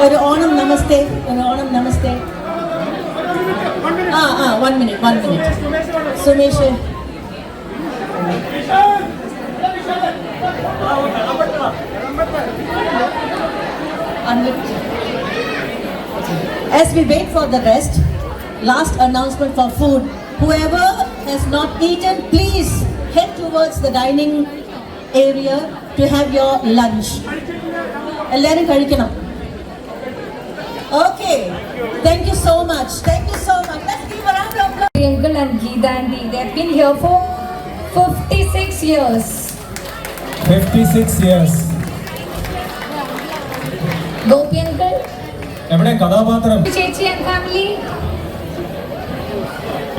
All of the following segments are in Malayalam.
ഒരു ഓണം നമസ്തേ, ഒരു ഓണം നമസ്തേ. 1 minute. Sumesh As we wait for the rest, last announcement for food. Whoever has not eaten, please head towards the dining area to have your lunch. എല്ലാവരും കഴിക്കണം. Okay. Thank you so much. Let's give a round of applause. Uncle and Geeta Aunty, they have been here for 56 years. 56 years. Gopi Uncle. എവിടെ കഥാപാത്രം? ചേച്ചി and family.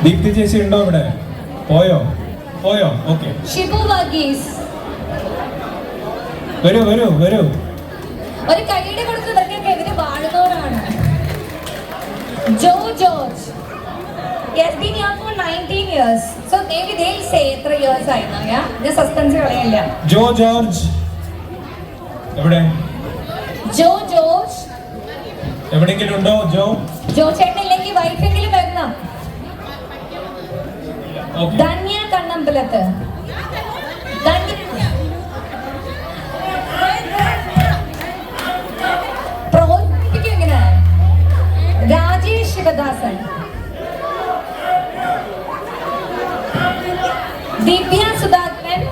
ദീപ്തി ചേച്ചി ഉണ്ടോ ഇവിടെ? പോയോ? ഓക്കെ. ഷിബു വർഗീസ്. വരൂ. ഒരു കൈയുടെ കൊടുക്കുന്നവർക്കൊക്കെ എതിരെ വാഴുന്നവരാണ്. ജോ George. He has been here for 19 years. So maybe they'll say എത്ര years ആയിരുന്നു. ഞാൻ സസ്പെൻസ് കളയില്ല. ജോ ജോർജ് എവിടെ? ജോ ജോർജ് എവിടെയെങ്കിലും ഉണ്ടോ? ജോ ചേട്ടൻ ഇല്ലെങ്കിൽ വൈഫെങ്കിലും വരണം. ധന്യ കണ്ണമ്പലത്ത്. പ്രോത്സാഹിപ്പിക്കും ഇങ്ങനെ. രാജേഷ് ശിവദാസൻ. ദിവ്യ സുധാകരൻ.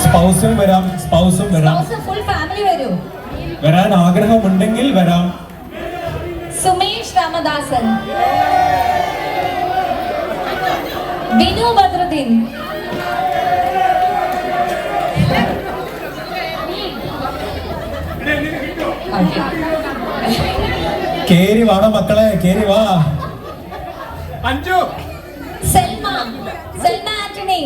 സ്പൗസും വരാം. ഫുൾ ഫാമിലി വരൂ. വരാൻ ആഗ്രഹമുണ്ടെങ്കിൽ വരാം. സുമേഷ് രാമദാസൻ. ബിനു ബദ്രുദ്ദീൻ. കേറി വാടാ മക്കളെ, കേറി വാ. അഞ്ചു. സെൽമ ആന്റണി.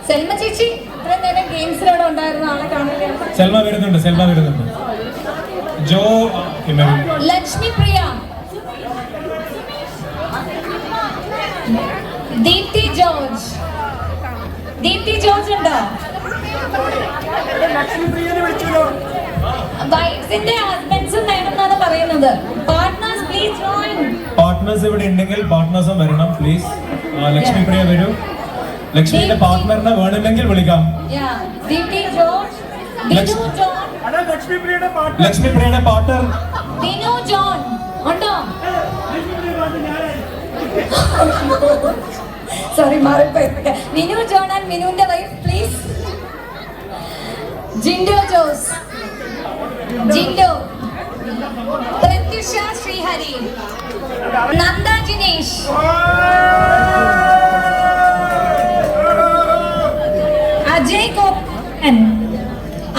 സെൽമ ചേച്ചി ഇത്ര നേരം ഗെയിംസിലൂടെ ഉണ്ടായിരുന്ന ആളെ കാണില്ല. സെൽമ വരുന്നുണ്ട്. ജോ ലക്ഷ്മി പ്രിയ. ദീപ്തി ജോർജ് ഉണ്ടോ? വൈഫിന്റെ ഹസ്ബൻഡ്സും വേണമെന്നാണ് പറയുന്നത്. Partners please join. പാർട്ട്നേഴ്സ് ഇവിടെ ഉണ്ടെങ്കിൽ പാർട്ട്നേഴ്സും വരണം പ്ലീസ്. ലക്ഷ്മി പ്രിയ വരൂ. ലക്ഷ്മിയുടെ പാർട്ട്ണറിനെ വേണമെങ്കിൽ വിളിക്കാം. ദീപ്തി ജോർജ്. ബിനു ജോൺ. ലക്ഷ്മി പ്രിയയുടെ പാർട്ട്ണർ ബിനു ജോൺ ഉണ്ടോ? സോറി മാറിപ്പോയി. മിനു ജോൺ ആൻഡ് മിനുവിന്റെ wife please. Jindo Jose. Prathyusha Sreehari. Nanda Jinesh.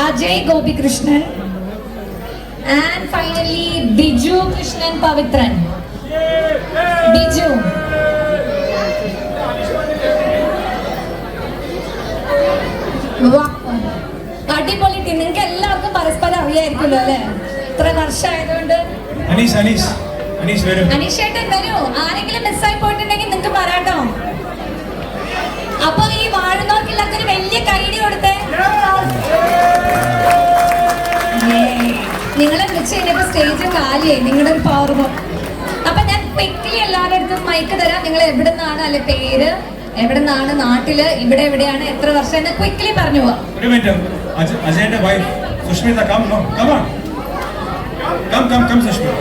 Ajay Gopi Krishnan. And finally Biju Krishnan Pavitran. Biju. അടിപൊളി. നിങ്ങൾക്ക് എല്ലാവർക്കും പരസ്പരം അറിയായിരിക്കുമല്ലോ അല്ലെ? ഇത്ര വർഷമായതുകൊണ്ട്. അനീഷേട്ടൻ വരൂ. ആരെങ്കിലും മിസ്സായി പോയിട്ടുണ്ടെങ്കിൽ നിങ്ങൾക്ക് പറയാട്ടോ. അപ്പൊ ഈ വാഴുന്നവർക്കെല്ലാവർക്കും ഒരു വലിയ കൈഡി കൊടുത്തേ. നിങ്ങളെ വിളിച്ച് കഴിഞ്ഞപ്പോ സ്റ്റേജ് കാലിയായി. നിങ്ങളുടെ ഒരു പവർമോ. അപ്പൊ ഞാൻ ക്വിക്ലി എല്ലാവരുടെ അടുത്തും മൈക്ക് തരാം. നിങ്ങൾ എവിടെ നിന്നാണ്, അല്ലെ പേര് എവിടെ നിന്നാണ്, നാട്ടില് ഇവിടെ എവിടെയാണ്, എത്ര വർഷം എന്ന് ക്വിക്ലി പറഞ്ഞു പോവാം. അജയന്റെ wife Sushmita Sushmita.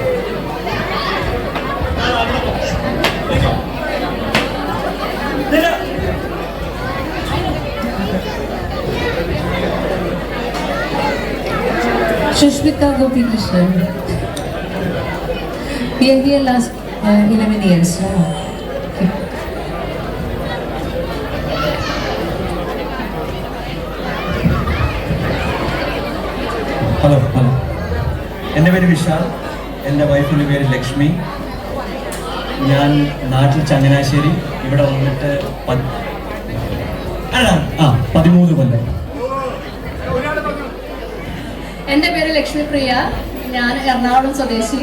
Shushmita Gopi Krishnan. We are here last 11 years now. Hello. എൻ്റെ പേര് വിശാൽ. എൻ്റെ വൈഫിൻ്റെ പേര് ലക്ഷ്മി. ഞാൻ നാട്ടിൽ ചങ്ങനാശ്ശേരി. ഇവിടെ വന്നിട്ട് 13 കൊല്ലം. എൻ്റെ പേര് ലക്ഷ്മി പ്രിയ. ഞാൻ എറണാകുളം സ്വദേശി.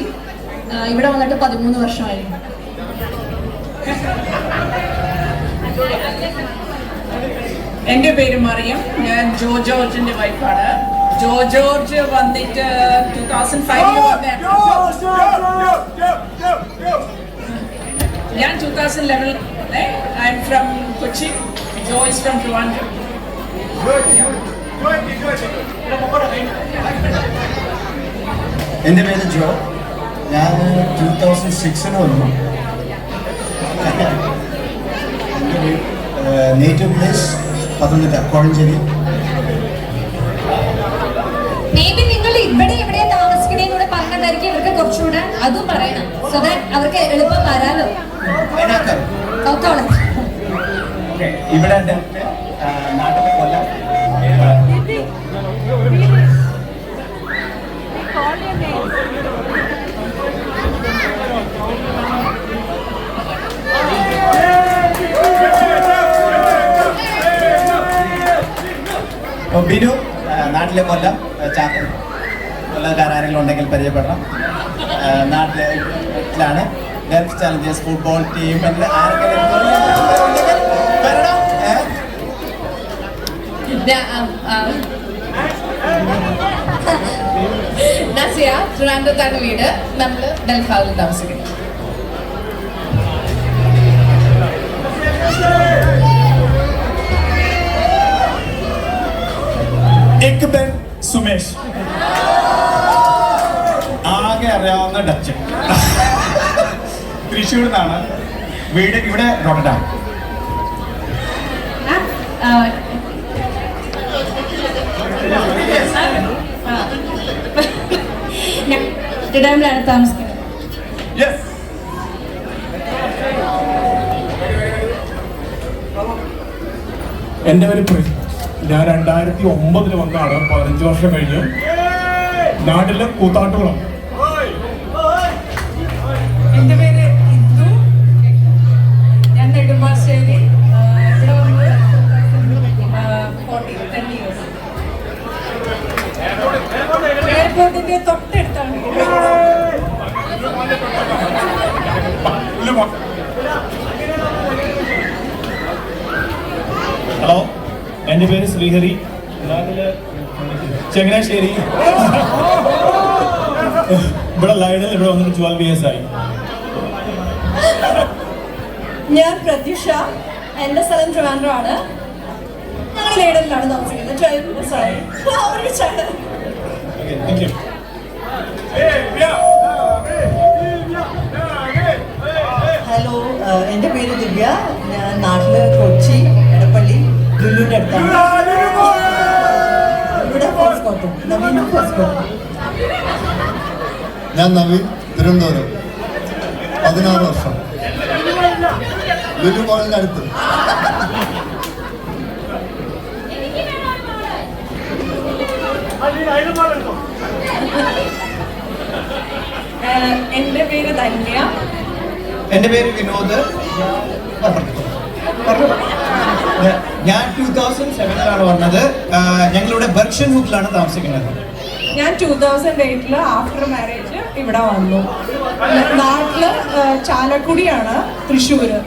ഇവിടെ വന്നിട്ട് 13 വർഷമായി. എൻ്റെ പേര് മറിയം. ഞാൻ ജോ ജോർജിന്റെ വൈഫാണ്. ജോ ജോർജ് വന്നിട്ട് 2005 ഞാൻ 2011 I am from Kochi. Jo is from Trivandrum. എൻ്റെ പേര് ജോ. ഞാൻ 2006 വന്നു. Native place Pathanamthitta Kozhencherry. Maybe നിങ്ങൾ ഇവിടെ എവിടെയാ താമസിക്കണേന്ന് കൂടെ പറഞ്ഞതായിരിക്കും ഇവർക്ക് കുറച്ചുകൂടെ അതും പറയണം. സോ ദാറ്റ് അവർക്ക് എളുപ്പം വരാലോ. ഇവിടെ എൻ്റെ നാട്ടിലെ കൊല്ലം. ബിനു നാട്ടിലെ കൊല്ലം ചാത്തൻ. കൊല്ലക്കാരെങ്കിലും ഉണ്ടെങ്കിൽ പരിചയപ്പെടണം. നാട്ടിലാണ് ഗൾഫ് ചാലഞ്ചേഴ്സ് ഫുട്ബോൾ ടീം. ആരെങ്കിലും വരണം. നസിയ ട്രിവാൻഡ്രത്താണ് വീട്. നമ്മൾ ഡൽഹാവിൽ താമസിക്കുന്നു. സുമേഷ്. ആകെ അറിയാവുന്ന ഡച്ച്. തൃശ്ശൂർ നിന്നാണ് വീട്. ഇവിടെ റോട്ടഡാം. ഇടാമിലാണ് താമസിക്കുന്നത്. എൻ്റെ പേര് പ്രിൻസ്. ഞാൻ 2009 വന്നാണ്. 15 വർഷം കഴിഞ്ഞു. നാട്ടിലെ കൂത്താട്ടുകുളം. എൻ്റെ പേര് ഇന്ദു. ഞാൻ നെടുമ്പാശ്ശേരി. ഇവിടെ വന്ന് 10 years. എയർപോർട്ടിന്റെ തൊട്ടടുത്താണ്. ഹലോ, എൻ്റെ പേര് ശ്രീഹരി. നാട്ടില് ചങ്ങനാശ്ശേരി. ഇവിടെ ലൈഡിൽ ഇവിടെ വന്നിട്ട് 12 years ആയി. ഞാൻ പ്രത്യുഷ. എൻ്റെ സ്ഥലം ട്രിവാൻഡ്രമാണ്. ഞങ്ങൾ ലൈഡനിലാണ് താമസിക്കുന്നത്. 12 years ആയി. ഒരുമിച്ചാണ്. Thank you. ഹലോ, എൻ്റെ പേര് ദിവ്യ. ഞാൻ നാട്ടില് കൊച്ചി എടപ്പള്ളി ലുലുവിൻ്റെ അടുത്താണ്. ഇവിടെ ഫസ്റ്റ് കോട്ടും. നവീനും ഫസ്റ്റ് കോട്ടും. ഞാൻ നവീൻ, തിരുവനന്തപുരം. 16 വർഷം. ലുലു മോളിൻ്റെ അടുത്ത്. എൻ്റെ പേര് ധന്യ. എൻ്റെ പേര് വിനോദ്. ഞാൻ 2007 വന്നത്. ഞങ്ങളിവിടെ ബർക്ഷൻ ഹൂക്കിലാണ് താമസിക്കുന്നത്. ഞാൻ 2008 ആഫ്റ്റർ മാരേജ് ഇവിടെ വന്നു. നാട്ടില് ചാലക്കുടിയാണ്, തൃശ്ശൂര്.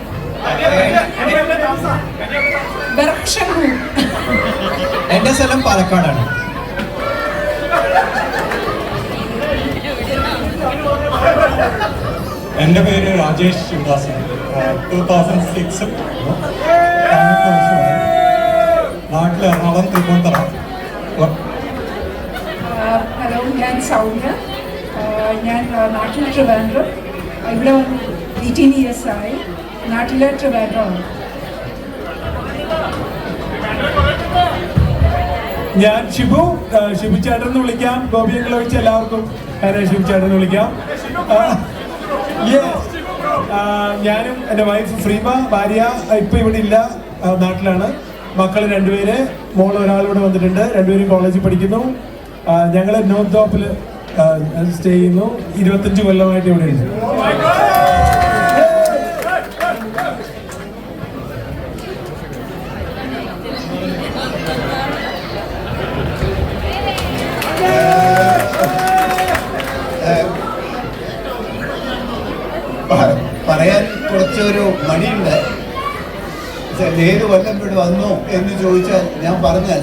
എൻ്റെ സ്ഥലം പാലക്കാടാണ്. എൻ്റെ പേര് രാജേഷ് ശിവദാസൻ. 2006 നാട്ടിൽ എറണാകുളം തൃപ്പൂണിത്തറ. ഹലോ, ഞാൻ സൗമ്യ. ഞാൻ നാട്ടിലെ ട്രിവാൻഡ്രം. ഇവിടെ 18 years ആയി. നാട്ടിലെ ട്രിവാൻഡ്രമാണ്. ഞാൻ ഷിബു. ഷിബു ചേട്ടൻ എന്ന് വിളിക്കാം. ഗോപിയെങ്കിലും ഒഴിച്ച് എല്ലാവർക്കും എന്നെ ഷിബു ചേട്ടൻ എന്ന് വിളിക്കാം. ഞാനും എൻ്റെ വൈഫ് ഫ്രീമ, ഭാര്യ ഇപ്പം ഇവിടെ ഇല്ല, നാട്ടിലാണ്. മക്കൾ 2 പേര്. മോൾ ഒരാളിവിടെ വന്നിട്ടുണ്ട്. 2 പേരും കോളേജിൽ പഠിക്കുന്നു. ഞങ്ങൾ നോർത്ത് ടോപ്പിൽ സ്റ്റേ ചെയ്യുന്നു. 25 കൊല്ലമായിട്ട് ഇവിടെ ഉണ്ട്. പറയാൻ കുറച്ചൊരു മടിയുണ്ട്. ഏത് കൊല്ലം ഇവിടെ വന്നു എന്ന് ചോദിച്ചാൽ ഞാൻ പറഞ്ഞാൽ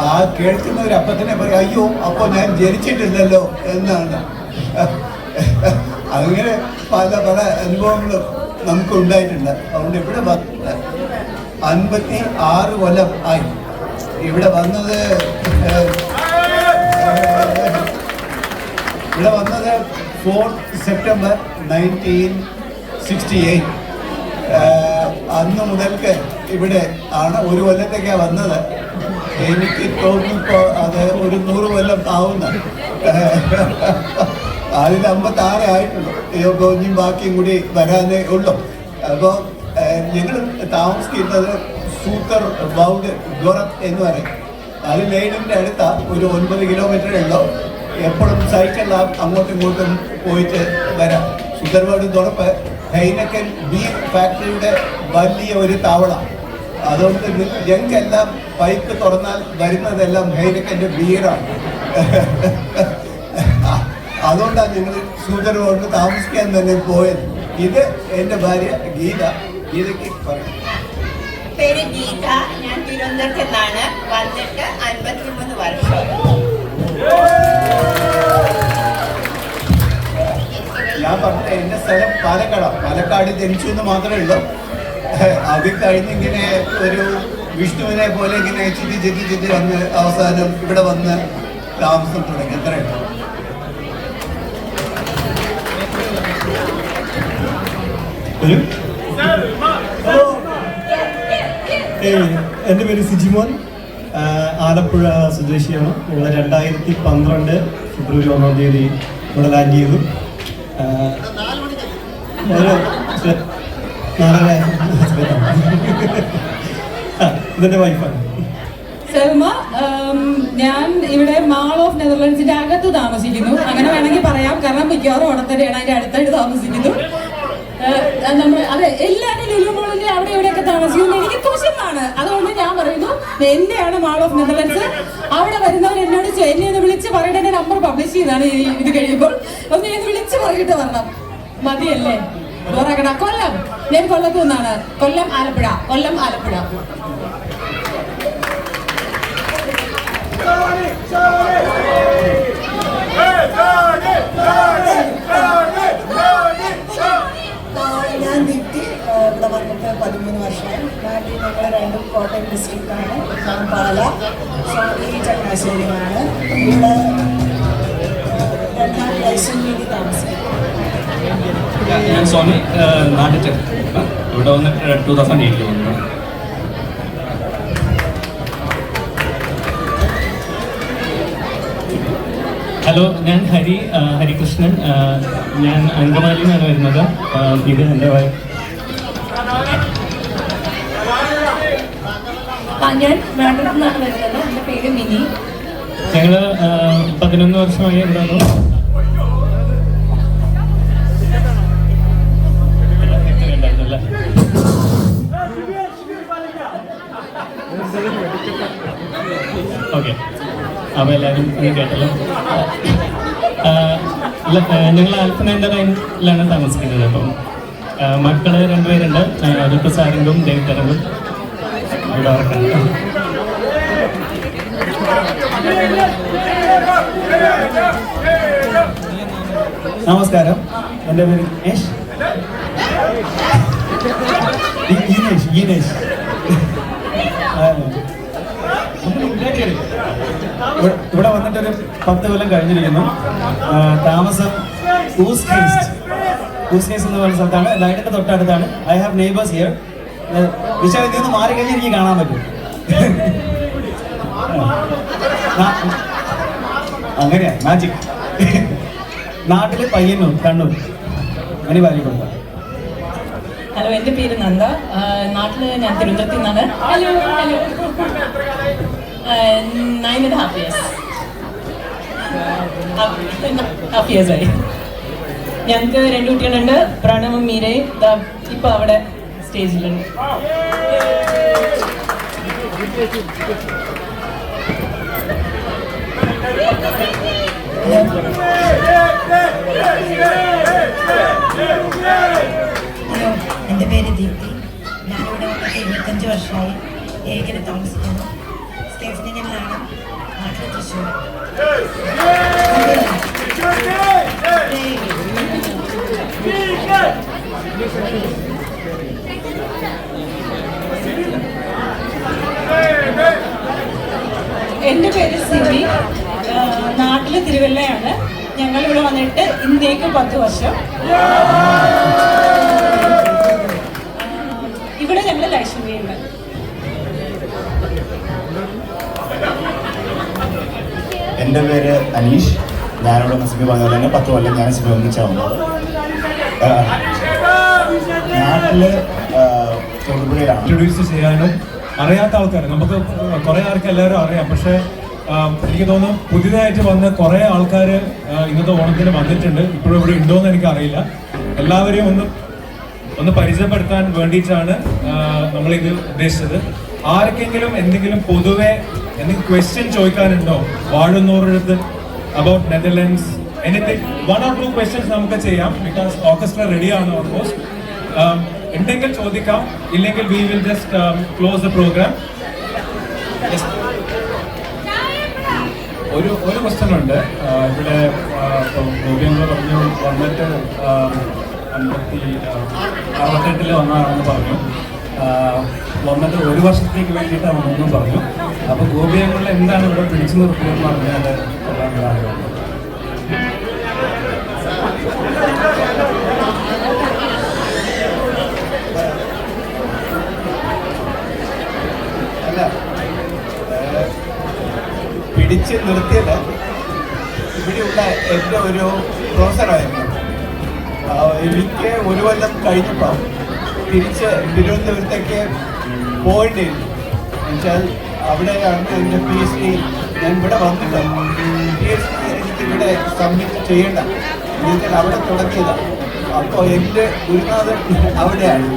ആ കേൾക്കുന്നവർ അപ്പം തന്നെ പറയും, അയ്യോ അപ്പോൾ ഞാൻ ജനിച്ചിട്ടില്ലല്ലോ എന്നാണ്. അങ്ങനെ പല പല അനുഭവങ്ങളും നമുക്ക് ഉണ്ടായിട്ടുണ്ട്. അതുകൊണ്ട് ഇവിടെ വന്നിട്ട് 56 കൊല്ലം ആയി. ഇവിടെ വന്നത് 4th September 1968. അന്ന് മുതൽക്ക് ഇവിടെ ആണ്. 1 കൊല്ലത്തേക്കാണ് വന്നത്. എനിക്ക് തോന്നുമ്പോൾ അത് ഒരു 100 കൊല്ലം ആവുന്ന. അതിൽ 56 ആയിട്ടുള്ളൂ. ഇനിയും ബാക്കിയും കൂടി വരാനേ ഉള്ളൂ. അപ്പോൾ ഞങ്ങൾ താമസിക്കുന്നത് സൂത്തർ ബൗഡ് ഗോറത്ത് എന്ന് പറയും. അത് ലൈനിൻ്റെ അടുത്ത ഒരു 9 കിലോമീറ്ററേ ഉള്ളൂ. എപ്പോഴും സൈക്കിളിൽ അങ്ങോട്ടും ഇങ്ങോട്ടും പോയിട്ട് വരാം. സുന്ദർബാഡ് തുറപ്പ് ഹൈനക്കൻ ബീർ ഫാക്ടറിയുടെ വലിയ ഒരു താവള. അതുകൊണ്ട് ഞങ്ങൾക്കെല്ലാം പൈപ്പ് തുറന്നാൽ വരുന്നതെല്ലാം ഹൈനക്കൻ്റെ ബീറാണ്. അതുകൊണ്ടാണ് ഞങ്ങൾ സുന്ദർബാഡിൽ താമസിക്കാൻ തന്നെ പോയത്. ഇത് എൻ്റെ ഭാര്യ ഗീത. ഗീതയ്ക്ക് പറയും. പേര് ഗീത. ഞാൻ തിരുവനന്തപുരത്ത് നിന്നാണ്. വന്നിട്ട് 53 വർഷം. ഞാൻ പറഞ്ഞ എൻ്റെ സ്ഥലം പാലക്കാടാണ്. പാലക്കാട് ജനിച്ചു എന്ന് മാത്രമേ ഉള്ളൂ. അത് കഴിഞ്ഞിങ്ങനെ ഒരു വിഷ്ണുവിനെ പോലെ ഇങ്ങനെ ചിറ്റി വന്ന് അവസാനം ഇവിടെ വന്ന് താമസം തുടങ്ങി. എത്രയുണ്ട്? എൻ്റെ പേര് സിജിമോൻ. ആലപ്പുഴ സ്വദേശിയാണ്. ഞങ്ങൾ 2012 ഫെബ്രുവരി 1-ാം തീയതി ഇവിടെ ലാൻഡ് ചെയ്തു. ഇതെൻ്റെ വൈഫാണ് സെൽമ. ഞാൻ ഇവിടെ മാൾ ഓഫ് നെതർലൻഡ്സിന്റെ അകത്ത് താമസിക്കുന്നു. അങ്ങനെ വേണമെങ്കിൽ പറയാം. കാരണം മിക്കവാറും ഉടത്തന്നെയാണ് അതിന്റെ അടുത്തായിട്ട് താമസിക്കുന്നു. അതെ, എല്ലാവരും ലുലു മോളിന്റെ അവിടെ ഇവിടെയൊക്കെ താമസിക്കുന്നു. എനിക്ക് കുശമാണ്. അതുകൊണ്ട് ഞാൻ പറയുന്നു, എന്റെയാണ് മാൾ ഓഫ് നെതർലൻഡ്സ്. അവിടെ വരുന്നവർ എന്നോട് എന്നെ ഒന്ന് വിളിച്ച് പറയട്ടെ. എന്റെ നമ്പർ പബ്ലിഷ് ചെയ്താണ് ഇത് കഴിയുമ്പോൾ. ഒന്ന് എന്നെ വിളിച്ച് പറയിട്ട് വരണം. മതിയല്ലേ? ബോറാക്കട. കൊല്ലം. ഞാൻ കൊല്ലത്ത് നിന്നാണ്. കൊല്ലം ആലപ്പുഴ. കൊല്ലം ആലപ്പുഴ. ഞാൻ ദീപ്തി. ഇവിടെ വന്നിട്ട് 13 വർഷമായി. നാട്ടിൽ ഞങ്ങൾ രണ്ടും കോട്ടയം ഡിസ്ട്രിക്റ്റാണ്. ഞാൻ പാല സ്വാമി ചങ്ങനാശ്ശേരിയാണ്. ഇവിടെ 2ാം ലൈസൻസ് വേണ്ടി താമസിക്കുന്നു. ഞാൻ സ്വാമി, നാട്ടിൽ ഇവിടെ വന്നിട്ട് 2008 വന്നു. ഹലോ, ഞാൻ ഹരികൃഷ്ണൻ. ഞാൻ അങ്കമാലിയിൽ നിന്നാണ് വരുന്നത്. ഇത് എൻ്റെ വൈഫ്. ഞാൻ നാട്ടിൽ നിന്നാണ് വരുന്നത്. എൻ്റെ പേര് മിനി. ഞങ്ങൾ 11 വർഷമായി ഇവിടെ വന്നു. ഓക്കെ, അപ്പോൾ എല്ലാവരും കേട്ടല്ലോ. ഞങ്ങൾ ആൽഫന എൻ്റെ ലൈനിലാണ് താമസിക്കുന്നത്. അപ്പം മക്കൾ 2 പേരുണ്ട്. ഋതു സാരംഗും ദേവിതരംഗും. അവിടെ ഉറക്കണം. നമസ്കാരം. എൻ്റെ പേര് ഗണേഷ്. ഗീനേഷ്. ഇവിടെ വന്നിട്ടൊരു 10 കൊല്ലം കഴിഞ്ഞിരിക്കുന്നു. താമസം ഊസ്കേസ് എന്ന് പറയുന്ന സ്ഥലത്താണ്. ലൈനിന്റെ തൊട്ടടുത്താണ്. I have neighbours here. Vishal ഇതിൽ നിന്ന് മാറിക്കഴിഞ്ഞാൽ എനിക്ക് കാണാൻ പറ്റും. അങ്ങനെയാ മാജിക്. നാട്ടില് പയ്യന്നൂർ, കണ്ണൂർ. അങ്ങനെ പാലിക്കൊടുക്കാം. ഹലോ, എൻ്റെ പേര് നന്ദ. നാട്ടിൽ ഞാൻ തിരുവനന്തപുരത്ത് നിന്നാണ്. ഹലോ. 9.5 years. ഹാഫ് ഇയേഴ്സ് ആയി. ഞങ്ങൾക്ക് 2 കുട്ടികളുണ്ട്. പ്രണവും മീരയും ഇപ്പൊ അവിടെ സ്റ്റേജിലുണ്ട്. ഹലോ, എൻ്റെ പേര് ദീപ്തി. ഞാനിവിടെ വന്നിട്ട് 5 വർഷമായി ഏകനെ താമസിക്കുന്നു. സ്റ്റേഫനിങ്ങിലാണ്, നാട്ടിൽ തൃശ്ശൂർ. എൻ്റെ പേര് സിബി, നാട്ടിൽ തിരുവല്ലയാണ്. ഞങ്ങളിവിടെ വന്നിട്ട് ഇന്നേക്ക് 10 വർഷം. ഇവിടെ ഞങ്ങൾ ലൈസൻസിയുണ്ട്. എൻ്റെ പേര് അനീഷ്. ഞാനിവിടെ സിബി പറഞ്ഞ പോലെ തന്നെ 10 കൊല്ലം ഞാൻ സിബി ഒന്നിച്ചാണ് വന്നത്. നാട്ടില് തൊടുപുഴയിലാണ്. ഇൻട്രൊഡ്യൂസ് ചെയ്യാനും അറിയാത്ത ആൾക്കാർ നമുക്ക് കുറേ ആൾക്ക് എല്ലാവരും അറിയാം. പക്ഷേ എനിക്ക് തോന്നുന്നു പുതിയതായിട്ട് വന്ന കുറേ ആൾക്കാർ ഇന്നത്തെ ഓണത്തിന് വന്നിട്ടുണ്ട്. ഇപ്പോഴും ഇവിടെ ഉണ്ടോയെന്ന് എനിക്കറിയില്ല. എല്ലാവരെയും ഒന്ന് പരിചയപ്പെടുത്താൻ വേണ്ടിയിട്ടാണ് നമ്മളിത് ഉദ്ദേശിച്ചത്. ആർക്കെങ്കിലും എന്തെങ്കിലും പൊതുവെ എന്തെങ്കിലും ക്വസ്റ്റ്യൻ ചോദിക്കാനുണ്ടോ വാഴുന്നവരുടെ about Netherlands, anything 1 or 2 questions നമുക്ക് ചെയ്യാം. ബിക്കോസ് ഓർക്കസ്ട്ര റെഡിയാണ് ഓൾമോസ്റ്റ്. ഉണ്ടെങ്കിൽ ചോദിക്കാം, ഇല്ലെങ്കിൽ we will just close the program. ഒരു ക്വസ്റ്റ്യൻ ഉണ്ട്. ഇവിടെ ഗോപിയങ്ങൾ പറഞ്ഞു വന്നിട്ട് 68 വന്നതാണെന്ന് പറഞ്ഞു. വന്നിട്ട് 1 വർഷത്തേക്ക് വേണ്ടിയിട്ടാണ് വന്നതെന്നും പറഞ്ഞു. അപ്പോൾ ഗോപിയങ്ങളിൽ എന്താണ് ഇവിടെ പിടിച്ചു നിർത്തിയതെന്ന് പറഞ്ഞാൽ കൊള്ളാമെന്നാണ്. പിടിച്ച് നിർത്തിയത് ഇവിടെയുള്ള എൻ്റെ ഒരു പ്രൊഫസറായിരുന്നു. എനിക്ക് 1 കൊല്ലം കഴിഞ്ഞപ്പോൾ തിരിച്ച് തിരുവനന്തപുരത്തേക്ക് പോയിട്ടിരുന്നു. എന്നുവെച്ചാൽ അവിടെയാണ് എൻ്റെ PhD. ഞാൻ ഇവിടെ വന്നിട്ട് PhD എനിക്കിവിടെ സബ്മിറ്റ് ചെയ്യേണ്ട, എന്നുവെച്ചാൽ അവിടെ തുടങ്ങിയതാണ്. അപ്പോൾ എൻ്റെ ഗുരുനാഥൻ അവിടെയാണ്.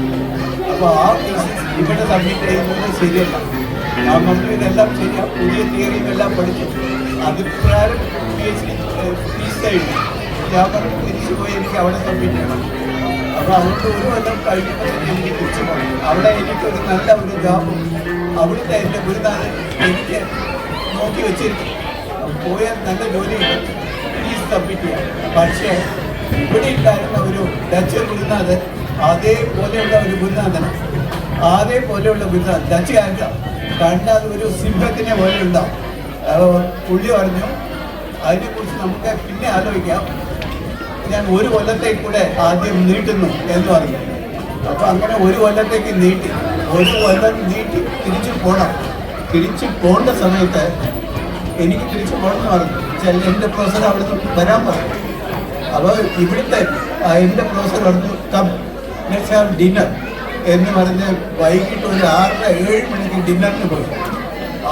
അപ്പോൾ ആ തീസിസ് ഇവിടെ സബ്മിറ്റ് ചെയ്യുന്നത് ശരിയല്ല. ഞാൻ പറഞ്ഞു ഇതെല്ലാം ശരിയാണ്, പുതിയ തിയറിയും എല്ലാം പഠിച്ചു. അഭിപ്രായം PhD ഫീസ് കഴിഞ്ഞു. ഞാൻ പറഞ്ഞു തിരിച്ചു പോയി എനിക്ക് അവിടെ സബ്മിറ്റ് ചെയ്യണം. അപ്പോൾ അതുകൊണ്ട് 1 കൊല്ലം കഴിഞ്ഞപ്പോൾ എനിക്ക് തിരിച്ചു പോകണം. അവിടെ എനിക്കൊരു നല്ല ഒരു ജോബും അവിടുത്തെ എൻ്റെ ഗുരുനാഥൻ എനിക്ക് നോക്കി വെച്ചിരിക്കും. പോയാൽ നല്ല ജോലിയുണ്ട്, ഫീസ് സബ്മിറ്റ് ചെയ്യാം. പക്ഷേ ഇവിടെ ഉണ്ടായിരുന്ന ഒരു ഡച്ച് ഗുരുനാഥൻ അതേപോലെയുള്ള ഒരു ഗുരുനാഥനാണ്. അതേപോലെയുള്ള ഗുരുനാഥൻ ഡച്ചുകാരനാണ്. കണ്ടാൽ ഒരു സിംഹത്തിനെ പോലെ ഉണ്ടാവും. പുള്ളി പറഞ്ഞു അതിനെക്കുറിച്ച് നമുക്ക് പിന്നെ ആലോചിക്കാം, ഞാൻ 1 കൊല്ലത്തേക്ക് കൂടെ ആദ്യം നീട്ടുന്നു എന്ന് പറഞ്ഞു. അപ്പോൾ അങ്ങനെ 1 കൊല്ലത്തേക്ക് നീട്ടി. 1 കൊല്ലം നീട്ടി തിരിച്ചു പോകണം. തിരിച്ചു പോകേണ്ട സമയത്ത് എനിക്ക് തിരിച്ചു പോകണമെന്ന് പറഞ്ഞു. എൻ്റെ പ്രൊഫസർ അവിടുന്ന് വരാൻ പറഞ്ഞു. അപ്പോൾ ഇവിടുത്തെ എൻ്റെ പ്രൊഫസർ പറഞ്ഞു ലെറ്റ്സ് ഹാവ് ഡിന്നർ എന്ന് പറഞ്ഞ് വൈകിട്ട് ഒരു 6-7 മണിക്ക് ഡിന്നറിന് പോയി.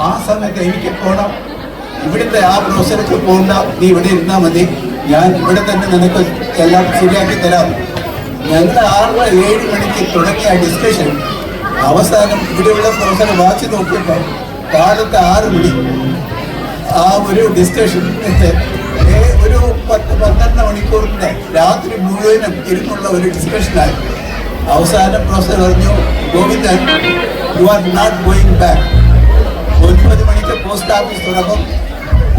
ആ സമയത്ത് എനിക്ക് പോകണം. ഇവിടുത്തെ ആ പ്രൊഫസർക്ക് പോകണ്ട, നീ ഇവിടെ ഇരുന്നാൽ മതി, ഞാൻ ഇവിടെ തന്നെ നിനക്ക് എല്ലാം ശരിയാക്കി തരാം. ഞങ്ങൾ 6-7 മണിക്ക് തുടങ്ങിയ ഡിസ്കഷൻ അവസാനം ഇവിടെയുള്ള പ്രൊഫസർ വാച്ച് നോക്കിയപ്പോൾ കാലത്ത് 6 മണി. ആ ഒരു ഡിസ്കഷൻ ഒരു 10-12 മണിക്കൂറിൻ്റെ രാത്രി മുഴുവനും ഇരുന്നുള്ള ഒരു ഡിസ്കഷനായി. അവസാനം പ്രൊഫസർ പറഞ്ഞു, Govindan you are not going back. 9 മണിക്ക് പോസ്റ്റ് ഓഫീസ് തുറക്കും.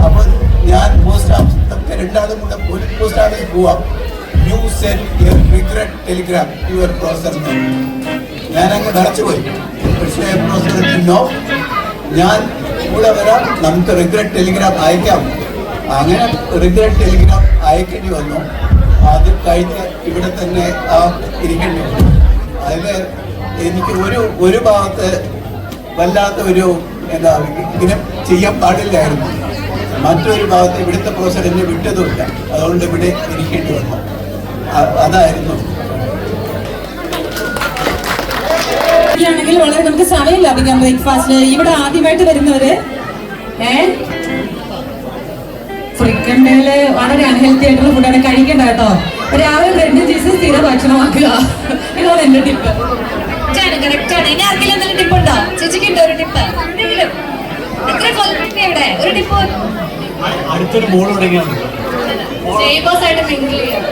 അപ്പോൾ ഞാൻ പോസ്റ്റ് ഓഫീസ് നമുക്ക് രണ്ടാളും കൂടെ പോസ്റ്റ് ഓഫീസ് പോവാം. U send A regret Telegram your professor. ഞാനങ്ങ് നിറച്ചുപോയി. പക്ഷേ പ്രൊഫസർ നോ, ഞാൻ കൂടെ വരാം, നമുക്ക് റിഗ്രറ്റ് ടെലിഗ്രാം അയക്കാം. അങ്ങനെ റിഗ്രറ്റ് ടെലിഗ്രാം അയക്കേണ്ടി വന്നു. അത് കഴിഞ്ഞ് ഇവിടെ തന്നെ ഇരിക്കേണ്ടി വന്നു. അതിൽ എനിക്ക് ഒരു ഭാഗത്ത് വല്ലാത്ത ഒരു എന്താ ഇങ്ങനെ ചെയ്യാൻ പാടില്ലായിരുന്നു. മറ്റൊരു ഭാഗത്ത് ഇവിടുത്തെ പ്രൊഫസർ എന്നെ വിട്ടതുമില്ല. അതുകൊണ്ട് ഇവിടെ ഇരിക്കേണ്ടി വന്നു. അതായിരുന്നു. ആണെങ്കിൽ വളരെ നമുക്ക് സമയം ലഭിക്കാം ബ്രേക്ക്ഫാസ്റ്റിന്. ഇവിടെ ആദ്യമായിട്ട് വരുന്നവര് ഫ്രിക്കണ്ടയില് വളരെ അൺഹെൽത്തി ആയിട്ടുള്ള ഫുഡാണ് കഴിക്കേണ്ട കേട്ടോ. രാവിലെ ബ്രെഡ് ചീസ് സ്ഥിര ഭക്ഷണമാക്കുക. ഇതാണ് എന്റെ ടിപ്പ്. കറക്റ്റാണ്. ഇനി ആർക്കെങ്കിലും എന്തെങ്കിലും ടിപ്പ് ഉണ്ടോ? ചേച്ചിക്ക് ഉണ്ടോ ഒരു ടിപ്പ്? എന്തെങ്കിലും എത്ര കൊല്ലം ഇവിടെ ഒരു ടിപ്പ്? അടുത്തൊരു ബോൾ തുടങ്ങിയാണ്. നെയ്ബേഴ്സ് ആയിട്ട് മിങ്കിൾ ചെയ്യാം.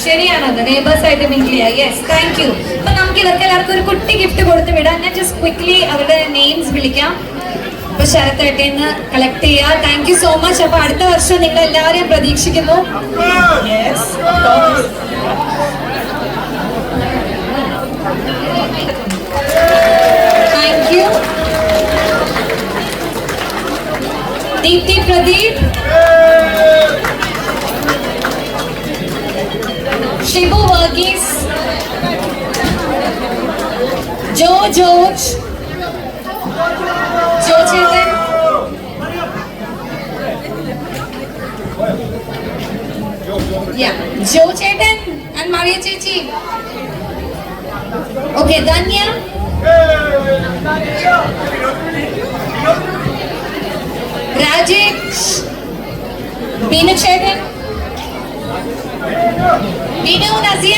ശരിയാണത്, നെയ്ബേഴ്സ് ആയിട്ട് മിങ്കിൾ ചെയ്യാം. Yes, thank you. അപ്പൊ നമുക്ക് ഇവർക്ക് എല്ലാവർക്കും ഒരു കുട്ടി ഗിഫ്റ്റ് കൊടുത്ത് വിടാം. ഞാൻ ജസ്റ്റ് ക്വിക്ലി അവരുടെ നെയിംസ് വിളിക്കാം. അപ്പൊ ശരത്തേട്ടേന്ന് കളക്ട് ചെയ്യുക. Thank you so much. അപ്പൊ അടുത്ത വർഷം നിങ്ങൾ എല്ലാവരെയും പ്രതീക്ഷിക്കുന്നു. Thank you. ദീപ്തി പ്രദീപ്, ഷിബു വർഗീസ്, ജോ ജോർജ്, ജോ ചേട്ടൻ, ജോ ചേട്ടൻ ആൻഡ് മറിയ ചേച്ചി. ഓക്കെ, ധന്യ, രാജേഷ്, ബീനു ചേട്ടൻ, ബീനു, നസിയ,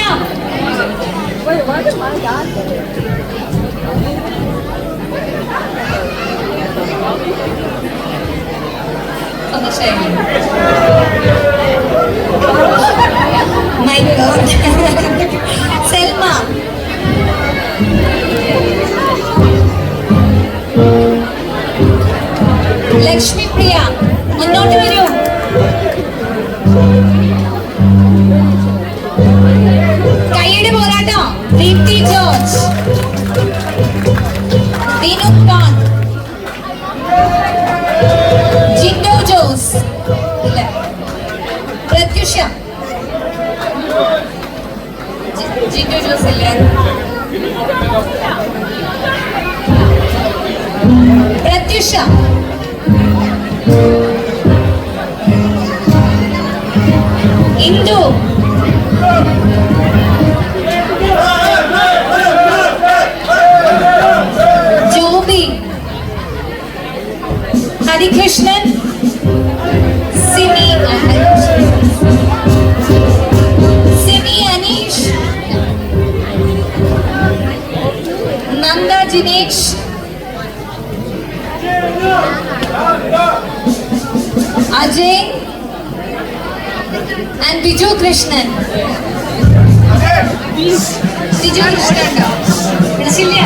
സെൽമ, ലക്ഷ്മി പ്രിയ, മുന്നോട്ട് വരൂ. കൈയുടെ പോരാട്ടം. ദീപ്തി ജോർജ്, വിനോദ് ഖാൻ, ജിൻഡോ ജോസ്, പ്രത്യുഷ, ജിൻഡോ ജോസ് ഇല്ലേ, Prathyusha, Indu, Joby, Harikrishnan, Simi, Aneesh, Nanda Jinesh, Ajay and Biju Krishnan. Biju Krishnan. വിളിച്ചില്ല?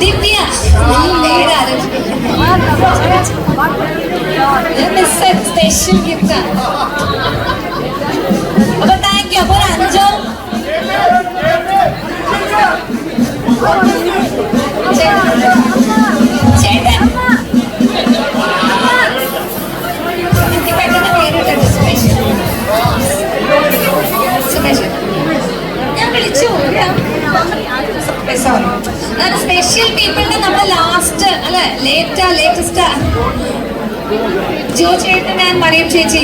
ദിവ്യ. Special gift. അപ്പൊ താങ്ക് യു. അപ്പൊ ഒരു 5 ചേട്ടൻ ഞാൻ വിളിച്ചു. സ്പെഷ്യൽ പീപ്പിളിന്റെ നമ്മുടെ ലാസ്റ്റ് അല്ലെ, ലേറ്റസ്റ്റ് ജോ ചേട്ടൻ ആൻഡ് മറിയം ചേച്ചി.